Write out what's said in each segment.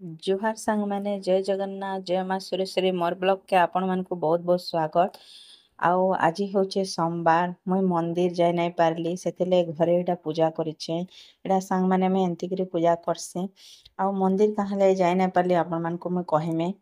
जुहार सांग माने जय जगन्नाथ जय माँ सुरेश्वरी मोर ब्लॉग के आपण मानकु बहुत बहुत स्वागत। आउ आज होचे सोमवार मुई मंदिर जाय नहीं पारली सेथिले घरे एटा पूजा करिछे। एटा सांग माने मैं एंती करी पूजा करसे। आउ मंदिर काहले जाय नहीं पारली आपण मानकु मैं कहिमे।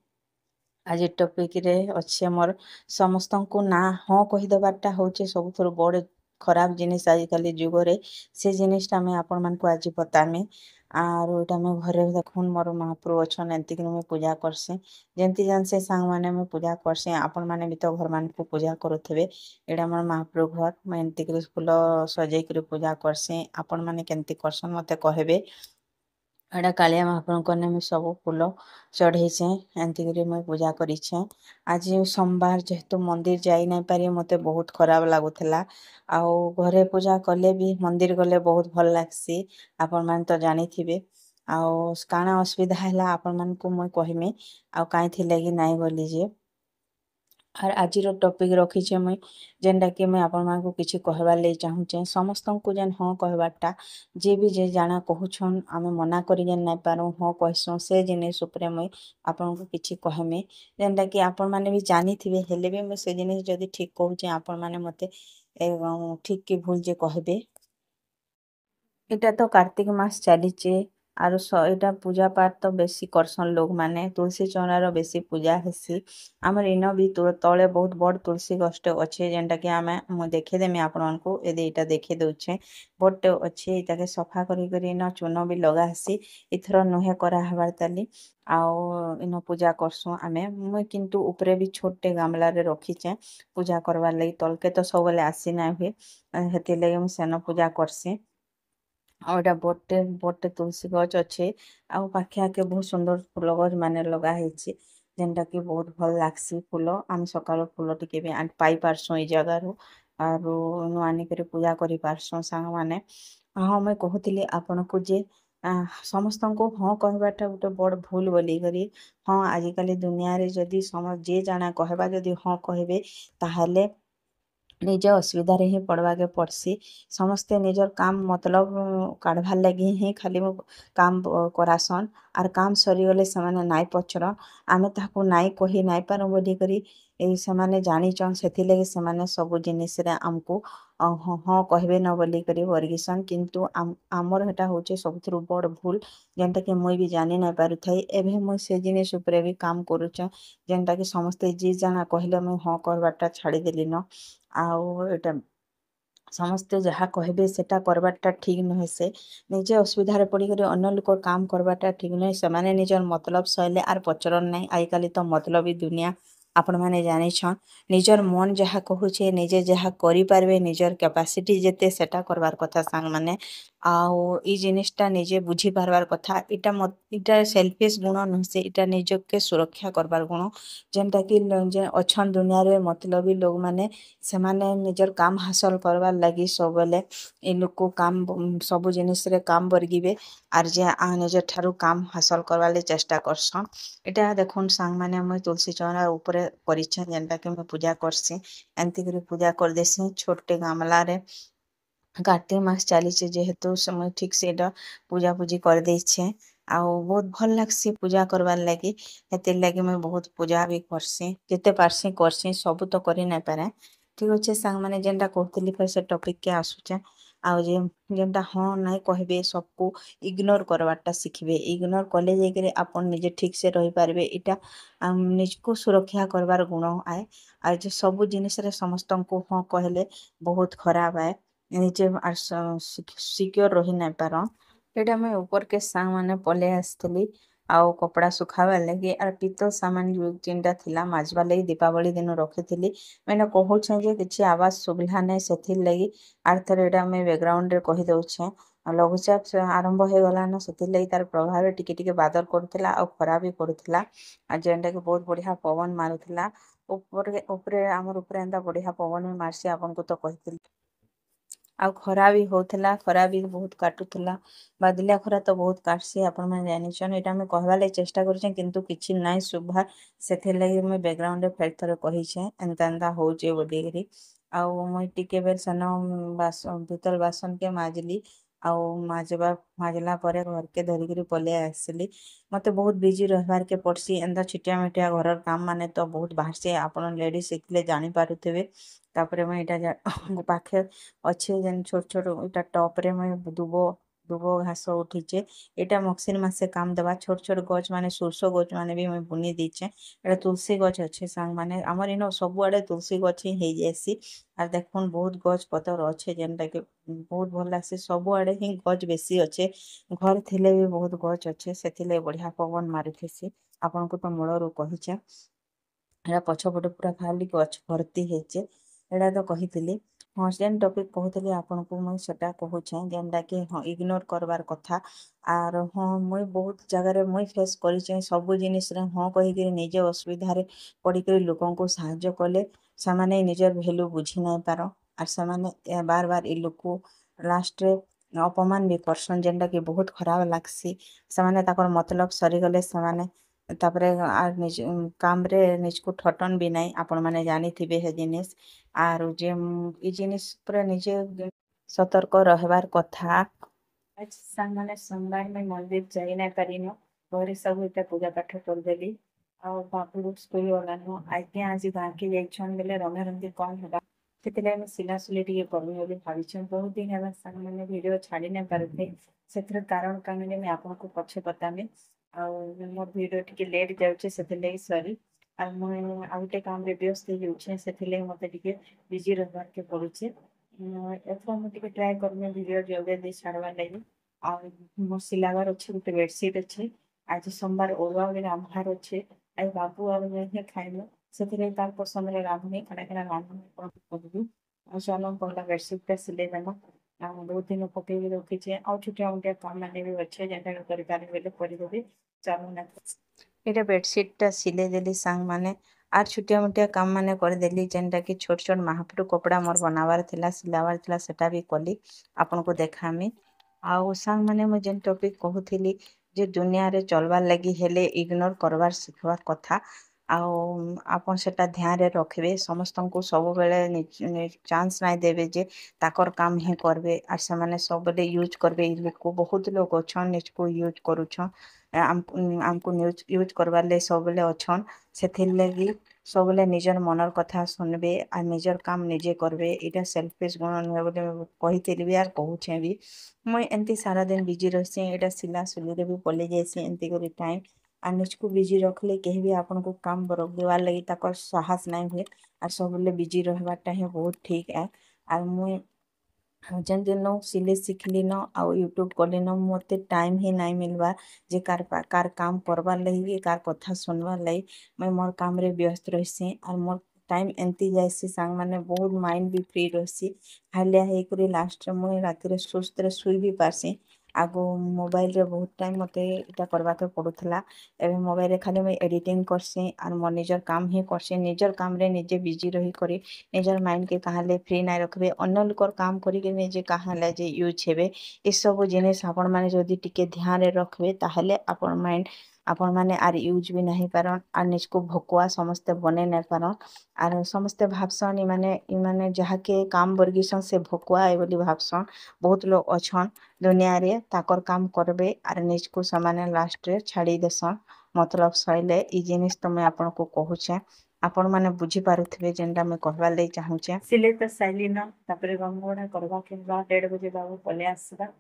आज टॉपिक रे अच्छे मोर समस्तंकु ना हाँ कहीदेबारटा होचे सबुथुरु बड़ खराब जिनिस आजिकाली जुगरे से जिनिसटा मैं आपण मानकु आज बतामी। आर एटा मैं घरे देखुन मोर महाप्रभु अछन एंती कि मैं पूजा करसे जेंती जान से सांग माने मैं पूजा करसे आपण माने भी तो घर मानकु पूजा करुथिबे। एटा मोर महाप्रभु घर मैं एंती कि फूल सजै करी पूजा करसे आपण माने केंती करसन मते कहबे। एटा कालिया महाप्रभु ने मैं सब फूल चढ़ेछे एंती करी मैं पूजा करिछे। आज सोमवार जेहेतु मंदिर जाई नहीं पारी मते बहुत खराब लागुथला। आउ घरे पूजा कले भी मंदिर गले बहुत भल लागसी आपण माने तो जानिथिबे। आउ काଣା असुविधा हैला आपण मानकु मैं कहमी आउ काई थिले कि नाई गली जे। आर आजिर टॉपिक रखीचे मुई जेनटा कि मैं आपण मानकु किछि कहबार ले चाहूचे समस्तंकु जेन हाँ कहबारटा जे भी जे जाना कहूछन आमे मना करि जेन नाई पारू हाँ कहसु से जिनिस उपरे मुई आपनकु किछि कहमी। जेनटा कि आपण माने भी जानिथिबे हेले भी मुई से जिनिस जदि ठीक कहूचे आपण माने मते ठीक कि भूल जे कहबे। इटा तो कार्तिक मास चलीचे आरो एटा पूजा पाठ तो बेसी करसन लोग माने तुलसी चौरार बेसी पूजा हेसी। आमर इन भी तले बहुत बड़ तुलसी गछटे अच्छे जेनटा कि आमे मु देखे देमी आपण मानकु एदे इटा देखे दउछे बड़टे अच्छे इटाके सफा करी करी इन चून भी लगा हेसी इथर नुहे करा हबार ताली। आउ इन पूजा करसु आमे मुई किंतु उपरे भी छोटे गामला रे रखीचे पूजा करबार लगी तलके तो सबले आसी ना हुए हेति लगी मु सेन पूजा करसी। ଆଉ ଏଟା ବଟେ ତୁଳସୀ ଗଛ ଅଛେ ଆଉ ପାଖେ ଆଖେ ବହୁତ ସୁନ୍ଦର ଫୁଲ ଗଛ ମାନେ ଲଗା ହେଇଛି ଯେନ୍ଟା କି ବହୁତ ଭଲ ଲାଗ୍ସି ଫୁଲ ଆମେ ସକାଳୁ ଫୁଲ ଟିକେ ବି ପାଇ ପାରସୁଁ ଏଇ ଜାଗାରୁ ଆରୁ ନୁ ଆନିକରି ପୂଜା କରି ପାରସୁଁ ସାଙ୍ଗମାନେ। ହଁ ମୁଇଁ କହୁଥିଲି ଆପଣଙ୍କୁ ଯେ ସମସ୍ତଙ୍କୁ ହଁ କହିବାଟା ଗୋଟେ ବଡ଼ ଭୁଲ ବୋଲିକରି। ହଁ ଆଜିକାଲି ଦୁନିଆରେ ଯଦି ଯିଏ ଜାଣା କହିବା ଯଦି ହଁ କହିବେ ତାହେଲେ ନିଜ ଅସୁବିଧାରେ ହିଁ ପଡ଼ବାକେ ପଡ଼୍ସି। ସମସ୍ତେ ନିଜର କାମ ମତଲବ କାଢ଼ବାର୍ ଲାଗି ହିଁ ଖାଲି କାମ କରାସନ୍ ଆର୍ କାମ ସରିଗଲେ ସେମାନେ ନାଇଁ ପଚରନ୍ ଆମେ ତାହାକୁ ନାଇଁ କହି ନାଇଁ ପାରୁ ବୋଲିକରି ସେମାନେ ଜାଣିଛନ୍ ସେଥିଲାଗି ସେମାନେ ସବୁ ଜିନିଷରେ ଆମକୁ ହଁ କହିବେ ନ ବୋଲିକରି ବର୍ଗିସନ୍ କିନ୍ତୁ ଆମର ହେଟା ହଉଛେ ସବୁଥିରୁ ବଡ଼ ଭୁଲ ଯେନ୍ଟା କି ମୁଇଁ ବି ଜାନି ନାଇଁ ପାରୁଥାଇ ଏବେ ମୁଇଁ ସେ ଜିନିଷ ଉପରେ ବି କାମ କରୁଛେଁ ଯେନ୍ଟା କି ସମସ୍ତେ ଯିଏ ଜାଣା କହିଲେ ମୁଇଁ ହଁ କରବାରଟା ଛାଡ଼ିଦେଲି ନ। ଆଉ ଏଟା ସମସ୍ତେ ଯାହା କହିବେ ସେଟା କରବାରଟା ଠିକ୍ ନୁହେଁ ସେ ନିଜେ ଅସୁବିଧାରେ ପଡ଼ିକରି ଅନ୍ୟ ଲୋକର କାମ କରବାଟା ଠିକ୍ ନୁହେଁ ସେମାନେ ନିଜର ମତଲବ ସଇଲେ ଆର୍ ପଚରନ୍ ନାଇଁ ଆଜିକାଲି ତ ମତଲବୀ ଦୁନିଆ ଆପଣମାନେ ଜାଣିଛନ୍ ନିଜର ମନ ଯାହା କହୁଛେ ନିଜେ ଯାହା କରିପାରିବେ ନିଜର କାପାସିଟି ଯେତେ ସେଟା କରବାର୍ କଥା ସାଙ୍ଗମାନେ। ଆଉ ଇ ଜିନିଷଟା ନିଜେ ବୁଝି ପାରବାର୍ କଥା ଇଟା ସେଲଫିସ୍ ଗୁଣ ନୁହେଁ ଇଟା ନିଜକେ ସୁରକ୍ଷା କରବାର୍ ଗୁଣ ଯେନ୍ଟା କି ଯେ ଅଛନ୍ ଦୁନିଆରେ ମତଲବୀ ଲୋକମାନେ ସେମାନେ ନିଜର କାମ ହାସଲ କରବାର୍ ଲାଗି ସବୁବେଲେ ଏ ଲୋକ କାମ ସବୁ ଜିନିଷରେ କାମ ବର୍ଗିବେ ଆର୍ ଯେ ନିଜର ଠାରୁ କାମ ହାସଲ କରବାର୍ ଲାଗି ଚେଷ୍ଟା କରସନ୍। ଏଟା ଦେଖୁନ୍ ସାଙ୍ଗମାନେ ମୁଇଁ ତୁଳସୀ ଚଉରା ଉପରେ କରିଛେଁ ଯେନ୍ଟା କି ମୁଇଁ ପୂଜା କରସି ଏନ୍ତି କରି ପୂଜା କରିଦେସି ଛୋଟଟେ ଗାମଲାରେ। କାର୍ତ୍ତିକ ମାସ ଚାଲିଛେ ଯେହେତୁ ମୁଇଁ ଠିକ୍ ସେଇଟା ପୂଜା ପୂଜି କରିଦେଇଛେ ଆଉ ବହୁତ ଭଲ ଲାଗ୍ସି ପୂଜା କରବାର୍ ଲାଗି ହେଥିର୍ ଲାଗି ମୁଇଁ ବହୁତ ପୂଜା ବି କରସି ଯେତେ ପାରସି କରସି ସବୁ ତ କରି ନାଇଁ ପାରେ। ଠିକ୍ ଅଛେ ସାଙ୍ଗମାନେ ଯେନ୍ଟା କହୁଥିଲି ଫେର୍ ସେ ଟପିକ୍ କେ ଆସୁଛେଁ ଆଉ ଯେନ୍ଟା ହଁ ନାଇଁ କହିବେ ସବକୁ ଇଗ୍ନୋର କରବାରଟା ଶିଖିବେ ଇଗ୍ନୋର କଲେ ଯାଇକରି ଆପଣ ନିଜେ ଠିକ୍ ସେ ରହିପାରିବେ ଇଟା ନିଜକୁ ସୁରକ୍ଷା କରବାର ଗୁଣ ଆଏ ଆଉ ଯେ ସବୁ ଜିନିଷରେ ସମସ୍ତଙ୍କୁ ହଁ କହିଲେ ବହୁତ ଖରାପ ଆଏ ନିଜେ ସିକ୍योर ରହି ନାଇଁ ପାରନ୍। ଏଇଟା ମୁଇଁ ଉପରକେ ସାଙ୍ଗମାନେ ପଲେଇ ଆସିଥିଲି ଆଉ କପଡ଼ା ଶୁଖାବାର୍ ଲାଗି ଆର୍ ପିତଲ ସାମାନ ଯେନ୍ଟା ଥିଲା ମାଜବାର୍ ଲାଗି ଦୀପାବଳି ଦିନ ରଖିଥିଲି ମାନେ କହୁଛେଁ ଯେ କିଛି ଆବାଜ ଶୁଭିଲା ନାହିଁ ସେଥିର୍ ଲାଗି ଆର୍ ଥରେ ଏଇଟା ମୁଇଁ ବ୍ୟାକଗ୍ରାଉଣ୍ଡରେ କହିଦଉଛେଁ। ଆଉ ଲଘୁଚାପ ଆରମ୍ଭ ହେଇଗଲାନ ସେଥିର୍ଲାଗି ତାର ପ୍ରଭାବରେ ଟିକେ ଟିକେ ବାଦଲ କରୁଥିଲା ଆଉ ଖରା ବି କରୁଥିଲା ଆଉ ଯେନ୍ଟା କି ବହୁତ ବଢିଆ ପବନ ମାରୁଥିଲା ଉପରେ ଆମର ଉପରେ ଏନ୍ତା ବଢିଆ ପବନ ବି ମାରସି ଆପଣଙ୍କୁ ତ କହିଥିଲି ଆଉ ଖରା ବି ହଉଥିଲା ଖରା ବି ବହୁତ କାଟୁଥିଲା ବାଦଲିଆ ଖରା ତ ବହୁତ କାଟସି ଆପଣ ମାନେ ଜାଣିଛନ୍ ଏଇଟା ଆମେ କହିବାର୍ ଲାଗି ଚେଷ୍ଟା କରୁଛେଁ କିନ୍ତୁ କିଛି ନାଇଁ ଶୁଭା ସେଥିର୍ ଲାଗି ମୁଇଁ ବ୍ୟାକଗ୍ରାଉଣ୍ଡରେ ଫେର୍ ଥରେ କହିଛେଁ ଏନ୍ତା ଏନ୍ତା ହଉଛେ ବୋଲିକିରି। ଆଉ ମୁଇଁ ଟିକେ ବେଲ୍ ସେନ ପିତଲ ବାସନ କେ ମାଜଲି ଆଉ ମାଜଲା ପରେ ଘରକେ ଧରିକିରି ପଲେଇ ଆସିଲି। ମତେ ବହୁତ ବିଜି ରହିବାରକେ ପଡ଼ସି ଏନ୍ତା ଛୋଟିଆ ମୋଟିଆ ଘରର କାମ ମାନେ ତ ବହୁତ ବାହାରସି ଆପଣ ଲେଡିଜ ଶିଖିଲେ ଜାଣିପାରୁଥିବେ। ତାପରେ ମୁଇଁ ଏଇଟା ପାଖେ ଅଛି ଯେନ୍ ଛୋଟ ଛୋଟ ଏଇଟା ଟପରେ ମୁଇଁ ଦୁବ ଘାସ ଉଠିଛେ। ଏଇଟା ମଗସିର ମାସେ କାମ ଦେବା ଛୋଟ ଛୋଟ ଗଛ ମାନେ ସୋରଷ ଗଛ ମାନେ ବି ମୁଇଁ ବୁନି ଦେଇଛେ। ଏଇଟା ତୁଳସୀ ଗଛ ଅଛି ସାଙ୍ଗ ମାନେ ଆମର ଇନ ସବୁଆଡେ ତୁଳସୀ ଗଛ ହିଁ ହେଇଯାଇସି। ଆର୍ ଦେଖୁନ୍ ବହୁତ ଗଛ ପତର ଅଛେ ଯେନ୍ଟା କି ବହୁତ ଭଲ ଲାଗ୍ସି ସବୁଆଡେ ହିଁ ଗଛ ବେଶୀ ଅଛେ। ଘର ଥିଲେ ବି ବହୁତ ଗଛ ଅଛେ ସେଥିଲାଗି ବଢିଆ ପବନ ମାରୁଥିସି। ଆପଣଙ୍କୁ ତ ମୂଳରୁ କହିଛେ। ଏଟା ପଛପଟେ ପୁରା ଖାଲି ଗଛ ଭର୍ତ୍ତି ହେଇଛେ। ଏଇଟା ତ କହିଥିଲି। ହଁ ଯେନ୍ ଟପିକ କହୁଥିଲି ଆପଣଙ୍କୁ ମୁଇଁ ସେଟା କହୁଛେଁ ଯେନ୍ଟା କି ହଁ ଇଗନୋର କରବାର କଥା। ଆର ହଁ ମୁଇଁ ବହୁତ ଜାଗାରେ ମୁଇଁ ଫେସ୍ କରିଛେଁ ସବୁ ଜିନିଷରେ ହଁ କହିକିରି ନିଜ ଅସୁବିଧାରେ ପଡିକରି ଲୋକଙ୍କୁ ସାହାଯ୍ୟ କଲେ ସେମାନେ ନିଜର ଭ୍ୟାଲୁ ବୁଝି ନାଇଁ ପାର। ଆର୍ ସେମାନେ ବାର ବାର ଇ ଲୋକକୁ ଲାଷ୍ଟରେ ଅପମାନ ବି କରସନ୍ ଯେନ୍ଟା କି ବହୁତ ଖରାପ ଲାଗ୍ସି। ସେମାନେ ତାଙ୍କର ମତଲବ ସରିଗଲେ ସେମାନେ ତାପରେ ଆର୍ ନିଜ କାମରେ ନିଜକୁ ଠଟନ ବି ନାଇଁ ଆପଣ ମାନେ ଜାଣିଥିବେ ହେ ଜିନିଷ। ଆରୁ ଯେ ଇ ଜିନିଷ ପୁରା ନିଜେ ସତର୍କ ରହିବାର କଥା। ଆଜି ସାଙ୍ଗମାନେ ସୋମବାର ମୁଇଁ ମନ୍ଦିର ଯାଇ ନାଇଁ ପାରିନ। ଘରେ ସବୁ ଏଟା ପୂଜା ପାଠ କରିଦେଲି। ଆଉ ବାବୁ ସ୍କୁଲ ଗଲାନ ଆଜ୍ଞା ଆଜି ଗାଁକେ ଯାଇଛନ୍ ବେଲେ ରନ୍ଧା ରନ୍ଧି କଣ ହେବା। ସେଥିଲାଗି ମୁଁ ସିଲାସୁଲି ଟିକେ କରିମି ବୋଲି ଭାବିଛେଁ। ବହୁତ ଦିନ ହେଲା ସାଙ୍ଗମାନେ ଭିଡିଓ ଛାଡି ନାଇଁ ପାରୁଥେଇ। ସେଥିର କାରଣ କାଣା ଯେ ମୁଇଁ ଆପଣଙ୍କୁ ପଛେ ବତାମି। ଆଉ ମୋର ଭିଡିଓ ଟିକେ ଲେଟ୍ ଯାଉଛେ ସେଥିଲାଗି ସରି। ଆଉ ମୁଇଁ ଆଉ ଗୋଟେ କାମରେ ବ୍ୟସ୍ତ ହେଇଯାଉଛେଁ ସେଥିଲାଗି ମତେ ଟିକେ ବିଜି ରହିବାରକେ ପଡୁଛେ। ଏଥର ମୁଁ ଟିକେ ଟ୍ରାଏ କରମି ଭିଡିଓ ଜଲଦି ଜଲଦି ଛାଡବାର୍ ଲାଗି। ଆଉ ମୋର ସିଲାବାର ଅଛି ଗୋଟେ ବେଡସିଟ୍ ଅଛି। ଆଜି ସୋମବାର ଅରୁଆ ବି ରାନ୍ଧବାର ଅଛି। ଆଜି ବାବୁ ଆଉ ମୁଇଁ ହିଁ ଖାଇମୁ। ସେଥିଲାଗି ତାର ପସନ୍ଦରେ ରାନ୍ଧମି କାଣା କାଣା ରାନ୍ଧମି ଆପଣଙ୍କୁ କହିବି। ଆଉ ଚାଲୁନ ପହିଲା ବେଡସିଟଟା ସିଲେଇ ଦେମା। ଆଉ ବହୁତ ଦିନ ପକେଇକି ରଖିଛେ ଆଉ ଛୋଟିଆ ମୋଟିଆ କାମ ମାନେ ବି ଅଛେ ଯେନ୍ଟା କରିପାରିବି ବେଲେ କରିଦେବି। ଚାଲୁନ ଏଇଟା ବେଡସିଟଟା ସିଲେଇ ଦେଲି ସାଙ୍ଗମାନେ। ଆର୍ ଛୋଟିଆ ମୋଟିଆ କାମ ମାନେ କରିଦେଲି ଯେନ୍ଟା କି ଛୋଟ ଛୋଟ ମାହପୁରୁ କପଡା ମୋର ବନାବାର ଥିଲା ସିଲାବାର ଥିଲା ସେଟା ବି କଲି ଆପଣଙ୍କୁ ଦେଖାମି। ଆଉ ସାଙ୍ଗମାନେ ମୁଁ ଯେନ୍ ଟପିକ କହୁଥିଲି ଯେ ଦୁନିଆରେ ଚଲବାର ଲାଗି ହେଲେ ଇଗନୋର କରବାର ଶିଖବାର କଥା। ଆଉ ଆପଣ ସେଟା ଧ୍ୟାନରେ ରଖିବେ ସମସ୍ତଙ୍କୁ ସବୁବେଳେ ଚାନ୍ସ ନାଇଁ ଦେବେ ଯେ ତାଙ୍କର କାମ ହିଁ କରିବେ ଆର୍ ସେମାନେ ସବୁବେଳେ ୟୁଜ କରିବେ ଇ ଲୋକ ବହୁତ ଲୋକ ଅଛନ୍ ନିଜକୁ ୟୁଜ କରୁଛନ୍। ଆମକୁ ୟୁଜ କରବାର ଲାଗି ସବୁବେଳେ ଅଛନ୍ ସେଥିର ଲାଗି ସବୁବେଳେ ନିଜର ମନର କଥା ଶୁନବେ ଆଉ ନିଜର କାମ ନିଜେ କରିବେ ଏଇଟା ସେଲଫିଶ ଗୁଣ ନୁହେଁ ବୋଲି କହିଥିଲି ବି ଆର୍ କହୁଛେଁ ବି। ମୁଇଁ ଏମିତି ସାରା ଦିନ ବିଜି ରହେସିଁ ଏଇଟା ସିଲା ସୁଲିରେ ବି ପଲେଇ ଯାଏସି ଏମିତି କରି ଟାଇମ୍। ଆଉ ନିଜକୁ ବିଜି ରଖିଲେ କେହି ବି ଆପଣଙ୍କୁ କାମ କରବାର ଲାଗି ତାଙ୍କର ସାହସ ନାଇଁ ହୁଏ। ଆର୍ ସବୁବେଳେ ବିଜି ରହିବାରଟା ହିଁ ବହୁତ ଠିକ୍ ଏ ଆର୍ ମୁଇଁ ଯେନ୍ ଦିନୁ ସିଲେଇ ଶିଖଲିନ ଆଉ ୟୁଟ୍ୟୁବ କଲିନ ମତେ ଟାଇମ ହିଁ ନାଇଁ ମିଲବାର। ଯେ କାର କାମ କରବାର ଲାଗି କି କାର କଥା ଶୁଣବାର ଲାଗି। ମୁଇଁ ମୋର କାମରେ ବ୍ୟସ୍ତ ରହେସିଁ ଆର୍ ମୋର୍ ଟାଇମ ଏମିତି ଯାଏସି ସାଙ୍ଗମାନେ ବହୁତ ମାଇଣ୍ଡ ବି ଫ୍ରି ରହେସି। ହାଲିଆ ହେଇକରି ଲାଷ୍ଟରେ ମୁଇଁ ରାତିରେ ସୁସ୍ଥରେ ଶୁଇ ବି ପାରସି। ଆଗ ମୋବାଇଲରେ ବହୁତ ଟାଇମ ମତେ ଇଟା କରବାକେ ପଡୁଥିଲା। ଏବେ ମୋବାଇଲରେ ଖାଲି ମୁଇଁ ଏଡିଟିଂ କରସିଁ ଆର୍ ମୋର ନିଜର କାମ ହିଁ କରସିଁ ନିଜର କାମରେ ନିଜେ ବିଜି ରହିକରି ନିଜର ମାଇଣ୍ଡ କେ କାହାଲେ ଫ୍ରି ନାଇଁ ରଖିବେ ଅନ୍ୟ ଲୋକର କାମ କରିକି ନିଜେ କାହା ହେଲା ଯେ ୟୁଜ ହେବେ। ଏସବୁ ଜିନିଷ ଆପଣ ମାନେ ଯଦି ଟିକେ ଧ୍ୟାନରେ ରଖିବେ ତାହେଲେ ଆପଣ ମାଇଣ୍ଡ ଆପଣ ମାନେ ଆର୍ ୟୁଜ ବି ନାହିଁ ପାରନ୍ ଆର୍ ନିଜକୁ ଭକୁଆ ସମସ୍ତେ ବନେଇ ନାଇଁ ପାରନ୍। ଆର୍ ସମସ୍ତେ ଭାବସନ୍ ଏମାନେ ଯାହାକେ କାମ ବରଗିସନ୍ ସେ ଭକୁଆ ଏ ବୋଲି ଭାବସନ୍। ବହୁତ ଲୋକ ଅଛନ୍ ଦୁନିଆରେ ତାକର କାମ କରବେ ଆର୍ ନିଜକୁ ସେମାନେ ଲାଷ୍ଟରେ ଛାଡି ଦେସନ୍। ମତଲବ ସଇଲେ ଇ ଜିନିଷ ତ ମୁଇଁ ଆପଣଙ୍କୁ କହୁଛେଁ। ଆପଣ ମାନେ ବୁଝିପାରୁଥିବେ ଯେନ୍ଟା ମୁଇଁ କହିବାର ଲାଗି ଚାହୁଁଛେଁ। ସିଲେଇ ତ ସାଇଲିନ ତାପରେ ରଙ୍ଗବଢା କରବା କିମ୍ବା 1:30 ବଜେ ବାବୁ ପଲେଇ ଆସିବା।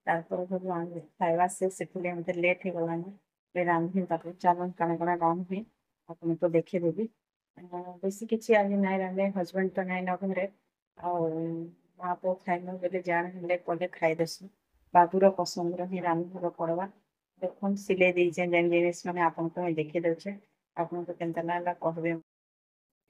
ତାପରେ ସବୁ ଖାଇବା ସେ ସେଥିଲାଗି ମତେ ଲେଟ୍ ହେଇଗଲାନ। ରାନ୍ଧବି ତାପରେ ଚାଲୁନ କାଣା କାଣା ରାନ୍ଧବି ଆପଣଙ୍କୁ ଦେଖେଇଦେବି। ବେଶୀ କିଛି ଆଜି ନାଇଁ ରାନ୍ଧେ ହଜବେଣ୍ଡ ତ ନାଇଁ ନ ଘରେ। ଆଉ ମା ପୁଅ ଖାଇମୁ ବୋଲି ଜାଣ ହେଲେ କଲେ ଖାଇଦେସୁଁ। ବାବୁର ପସନ୍ଦର ହିଁ ରାନ୍ଧିବାକୁ ପଡବା। ଦେଖୁନ୍ ସିଲେଇ ଦେଇଛେଁ ଯେନ୍ ଜିନିଷ ମାନେ ଆପଣଙ୍କୁ ମୁଇଁ ଦେଖେଇ ଦଉଛେଁ। ଆପଣଙ୍କୁ କେନ୍ତା ଲାଗିଲା କହିବେ।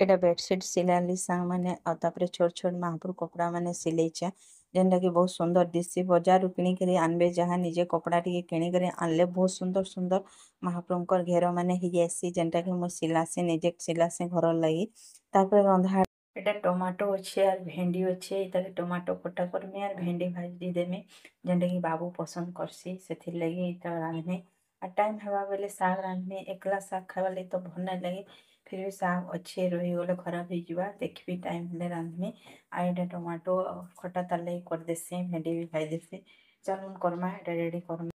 ଏଇଟା ବେଡସିଟ୍ ସିଲାଲି ସାଙ୍ଗମାନେ ଆଉ ତାପରେ ଛୋଟ ଛୋଟ ମାହାପୁର କପଡା ମାନେ ସିଲେଇଛେଁ। ଯେନ୍ଟା କି ବହୁତ ସୁନ୍ଦର ଦିଶଛି ବଜାରରୁ କିଣିକରି ଆନବେ ଯାହା ନିଜେ କପଡା ଟିକେ କିଣିକରି ଆନଲେ ବହୁତ ସୁନ୍ଦର ସୁନ୍ଦର ମହାପ୍ରଭୁଙ୍କର ଘେର ମାନେ ହେଇଯାଇସି ଯେନ୍ଟା କି ମୁଁ ସିଲାସି ନିଜେ ସିଲାସି ଘରର ଲାଗି। ତାପରେ ରନ୍ଧା ଏଇଟା ଟମାଟୋ ଅଛେ ଆର୍ ଭେଣ୍ଡି ଅଛେ ଏଇତାକେ ଟମାଟୋ ଖଟା କରମି ଆର୍ ଭେଣ୍ଡି ଭାଜି ଦେମି। ଯେନ୍ଟା କି ବାବୁ ପସନ୍ଦ କରସି ସେଥିର ଲାଗି ଏଇଟା ରାନ୍ଧମି। ଆର୍ ଟାଇମ୍ ହେବା ବେଲେ ଶାଗ ରାନ୍ଧମି ଏକଲା ଶାଗ ଖାଇବାର ଲାଗି ତ ଭଲ ନାଇଁ ଲାଗେ। ଫିର ବି ଶାଗ ଅଛେ ରହିଗଲେ ଖରାପ ହେଇଯିବା ଦେଖିବି ଟାଇମ୍ ହେଲେ ରାନ୍ଧମି। ଆଉ ଏଇଟା ଟମାଟୋ ଖଟା ତାର ଲାଗି କରିଦେସି ଭେଣ୍ଡି ବି ଭାଜିଦେସି। ଚାଲୁନ୍ କର୍ମା ଏଟା ରେଡ଼ି କର୍ମା।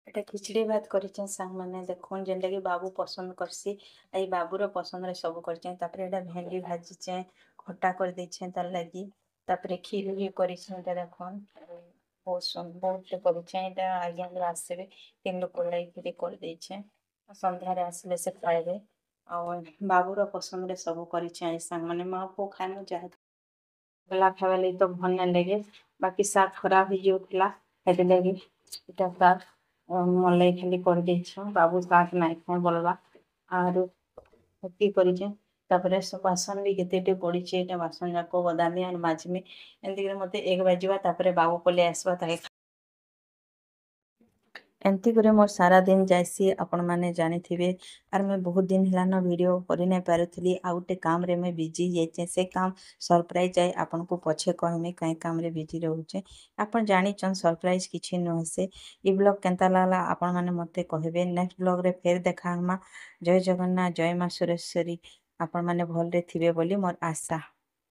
ଏଟା ଖିଚଡ଼ି ଭାତ୍ କରିଛେଁ ସାଙ୍ଗମାନେ ଦେଖୁନ୍ ଯେନ୍ଟାକି ବାବୁ ପସନ୍ଦ କର୍ସି। ଏଇ ବାବୁର ପସନ୍ଦରେ ସବୁ କରିଛେଁ। ତାପରେ ଏଟା ଭେଣ୍ଡି ଭାଜିଛେଁ, ଖଟା କରିଦେଇଛେଁ ତାର୍ ଲାଗି। ତାପରେ କ୍ଷୀର୍ ବି କରିଛେଁ ଏଟା ଦେଖୁନ୍। ବହୁତ୍ଟେ କରିଛେଁ ଏଟା ଆଜ୍ଞା ଆସିବେ 3 ଲୋକ ଲାଗି କ୍ଷୀରି କରିଦେଇଛେଁ। ସନ୍ଧ୍ୟାରେ ଆସିଲେ ସେ ଖାଇବେ। ଆଉ ବାବୁର ପସନ୍ଦରେ ସବୁ କରିଛେଁ ଆଜି ସାଙ୍ଗମାନେ ମା ପୁଅ ଖାଇମୁଁ ଯାହା ଏକେଲା ଖାଇବାର୍ ଲାଗି ତ ଭଲ୍ ନାଇଁ ଲାଗେ। ବାକି ଶାଗ୍ ଖରାପ୍ ହେଇଯାଉଥିଲା ହେଥିଲାଗି ଇଟା ଶାଗ୍ ମୋର୍ ଲାଗି ଖାଲି କରିଦେଇଛୁଁ। ବାବୁ ଶାଗ୍ ନାଇଁ ଖାଏଁ ବଲ୍ବା। ଆରୁ ହେତ୍କି କରିଛେଁ। ତାପରେ ବାସନ୍ ବି କେତେଟେ ପଡ଼ିଛେ ଇଟା ବାସନ୍ ଯାକ ଗଦାମି ଆର୍ ମାଜ୍ମି। ଏନ୍ତିକିରେ ମତେ 1 ବାଜିବା ତାପରେ ବାବୁ ପଲେଇ ଆସ୍ବା ତାକେ ଏନ୍ତି କରି ମୋର୍ ସାରା ଦିନ୍ ଯାଏସି ଆପଣମାନେ ଜାଣିଥିବେ। ଆର୍ ମୁଇଁ ବହୁତ୍ ଦିନ୍ ହେଲାନ ଭିଡ଼ିଓ କରି ନାଇଁ ପାରୁଥିଲି। ଆଉ ଗୁଟେ କାମ୍ରେ ମୁଇଁ ବିଜି ହେଇଯାଇଚେଁ। ସେ କାମ୍ ସର୍ପ୍ରାଇଜ୍ ଆଏ ଆପଣଙ୍କୁ ପଛେ କହେମି କାଇଁ କାମ୍ରେ ବିଜି ରହୁଚେଁ। ଆପଣ୍ ଜାଣିଚନ୍ ସର୍ପ୍ରାଇଜ୍ କିଛି ନୁହେଁ ସେ। ଇ ବ୍ଲଗ୍ କେନ୍ତା ଲାଗ୍ଲା ଆପଣମାନେ ମତେ କହେବେ। ନେକ୍ସଟ୍ ବ୍ଲଗ୍ରେ ଫେର୍ ଦେଖା ହେମା। ଜୟ ଜଗନ୍ନାଥ୍, ଜୟ ମା ସୁରେଶ୍ୱରୀ। ଆପଣମାନେ ଭଲ୍ରେ ଥିବେ ବୋଲି ମୋର୍ ଆଶା।